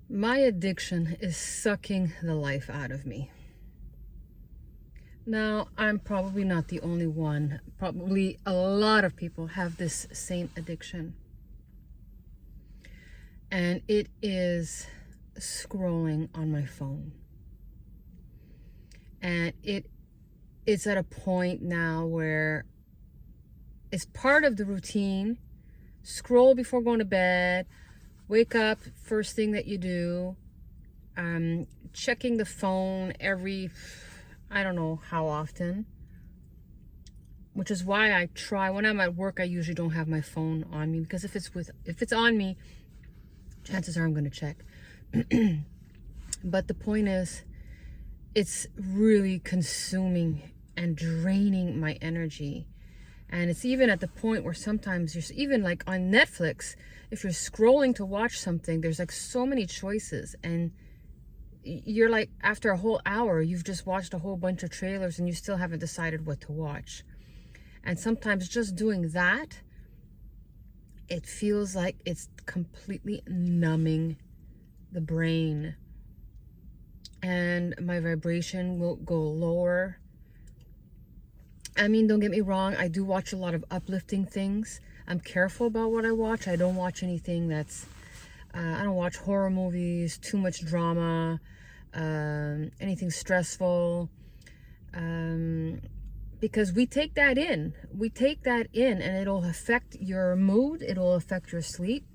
My addiction is sucking the life out of me. Now, I'm probably not the only one. Probably a lot of people have this same addiction. And it is scrolling on my phone. And it's at a point now where it's part of the routine. Scroll before going to bed, wake up, first thing that you do, checking the phone every, I don't know how often, which is why I try, when I'm at work, I usually don't have my phone on me, because if it's on me, chances are I'm going to check. But the point is, it's really consuming and draining my energy. And it's even at the point where sometimes you're even like on Netflix, if you're scrolling to watch something, there's like so many choices, and you're like, after a whole hour, you've just watched a whole bunch of trailers and you still haven't decided what to watch. And sometimes just doing that, it feels like it's completely numbing the brain, and my vibration will go lower. I mean, don't get me wrong, I do watch a lot of uplifting things. I'm careful about what I watch. I don't watch anything that's, I don't watch horror movies, too much drama, anything stressful, because we take that in. We take that in, and it'll affect your mood. It'll affect your sleep.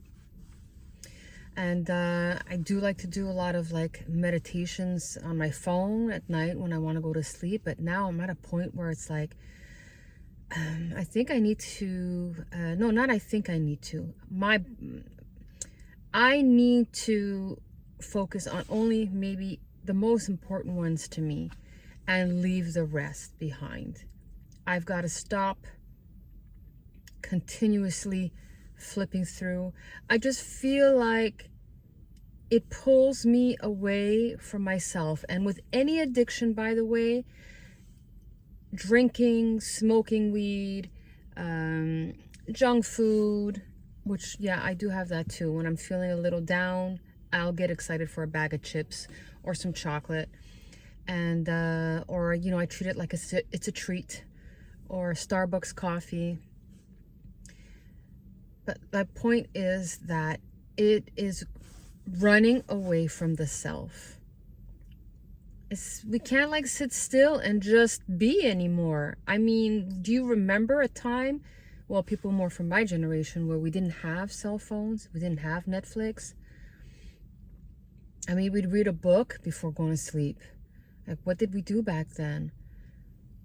And I do like to do a lot of like meditations on my phone at night when I want to go to sleep. But now I'm at a point where it's like, I think I need to, no, not I think I need to. I need to focus on only maybe the most important ones to me and leave the rest behind. I've got to stop continuously flipping through. I just feel like it pulls me away from myself. And with any addiction, by the way, drinking, smoking weed, junk food, which, yeah, I do have that too. When I'm feeling a little down, I'll get excited for a bag of chips or some chocolate. And, or, you know, I treat it like it's a treat, or Starbucks coffee. But my point is that it is running away from the self. We can't like sit still and just be anymore. I mean, do you remember a time, well, people more from my generation, where we didn't have cell phones, we didn't have Netflix? I mean, we'd read a book before going to sleep. Like, what did we do back then?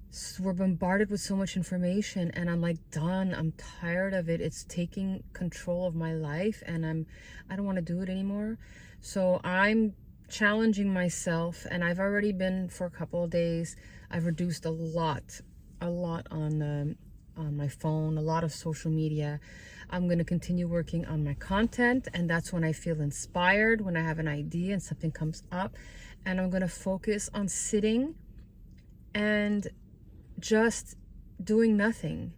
So we're bombarded with so much information, and I'm like, done. I'm tired of it. It's taking control of my life, and I don't want to do it anymore. So I'm challenging myself, and I've already been for a couple of days. I've reduced a lot on my phone, a lot of social media. I'm going to continue working on my content, and that's when I feel inspired, when I have an idea and something comes up, and I'm going to focus on sitting and just doing nothing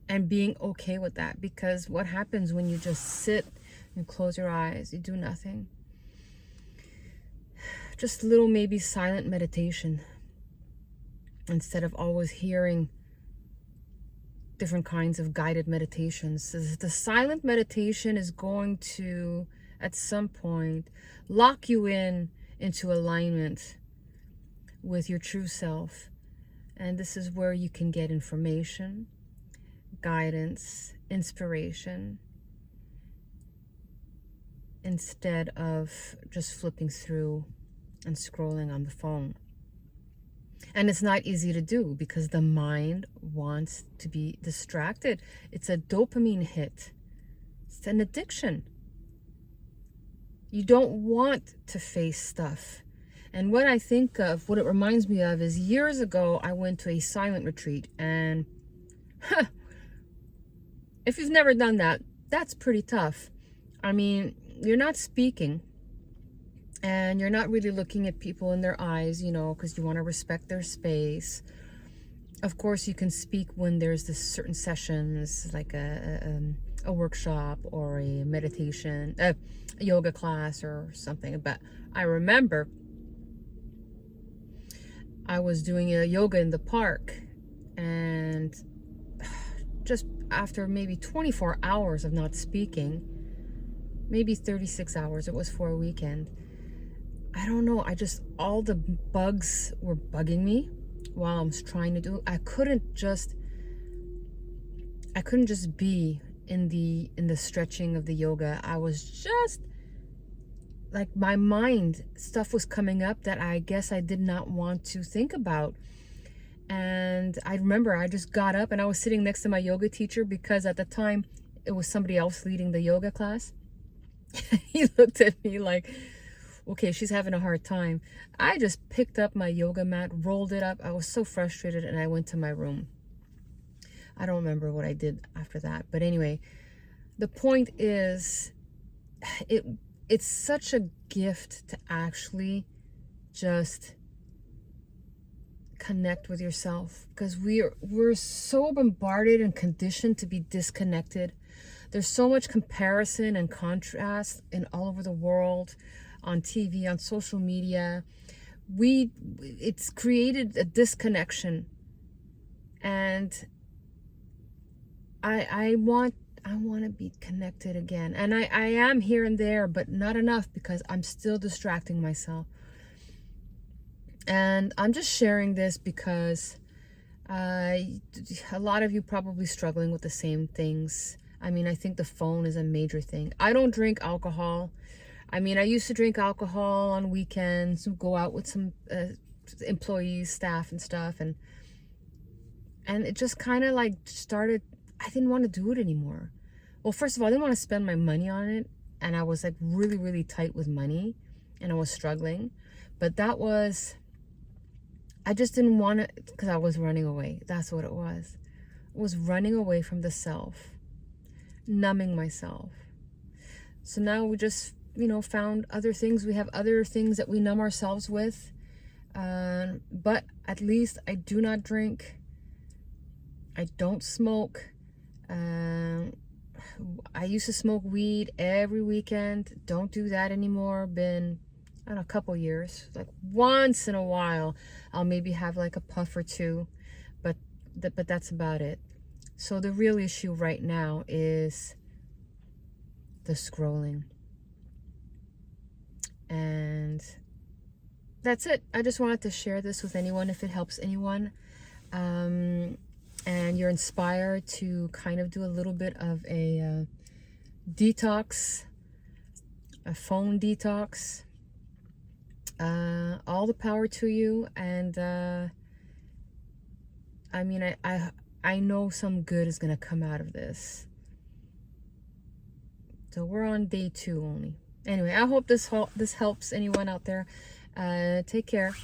and being okay with that. Because what happens when you just sit and close your eyes, you do nothing? Just little, maybe silent meditation, instead of always hearing different kinds of guided meditations. The silent meditation is going to, at some point, lock you into alignment with your true self. And this is where you can get information, guidance, inspiration, instead of just flipping through and scrolling on the phone. And it's not easy to do, because the mind wants to be distracted. It's a dopamine hit. It's an addiction. You don't want to face stuff. And what I think of, what it reminds me of, is years ago, I went to a silent retreat. And if you've never done that, that's pretty tough. I mean, you're not speaking, and you're not really looking at people in their eyes, you know, because you want to respect their space. Of course, you can speak when there's this certain sessions, like a workshop or a meditation, a yoga class or something. But I remember I was doing a yoga in the park, and just after maybe 24 hours of not speaking, maybe 36 hours, it was for a weekend. I don't know, all the bugs were bugging me while I was trying to do. I couldn't just be in the stretching of the yoga. I was just like, my mind, stuff was coming up that I guess I did not want to think about. And I remember I just got up and I was sitting next to my yoga teacher, because at the time it was somebody else leading the yoga class. He looked at me like, okay, she's having a hard time. I just picked up my yoga mat, rolled it up. I was so frustrated, and I went to my room. I don't remember what I did after that. But anyway, the point is, it's such a gift to actually just connect with yourself, because we're so bombarded and conditioned to be disconnected. There's so much comparison and contrast in all over the world, on TV, on social media. It's created a disconnection, and I want to be connected again. And I am here and there, but not enough, because I'm still distracting myself. And I'm just sharing this because a lot of you probably struggling with the same things. I mean, I think the phone is a major thing. I don't drink alcohol. I mean, I used to drink alcohol on weekends, go out with some employees, staff and stuff. And it just kind of like started, I didn't want to do it anymore. Well, first of all, I didn't want to spend my money on it. And I was like really, really tight with money, and I was struggling. But I just didn't want it, because I was running away. That's what it was. It was running away from the self, numbing myself. So now we just, found other things. We have other things that we numb ourselves with. But at least I do not drink. I don't smoke. I used to smoke weed every weekend. Don't do that anymore. Been, I don't know, a couple years. Like once in a while, I'll maybe have like a puff or two, but that's about it. So the real issue right now is the scrolling. And that's it. I just wanted to share this with anyone if it helps anyone. And you're inspired to kind of do a little bit of a detox, a phone detox. All the power to you. And I mean, I know some good is going to come out of this. So we're on day 2 only. Anyway, I hope this helps anyone out there. Take care.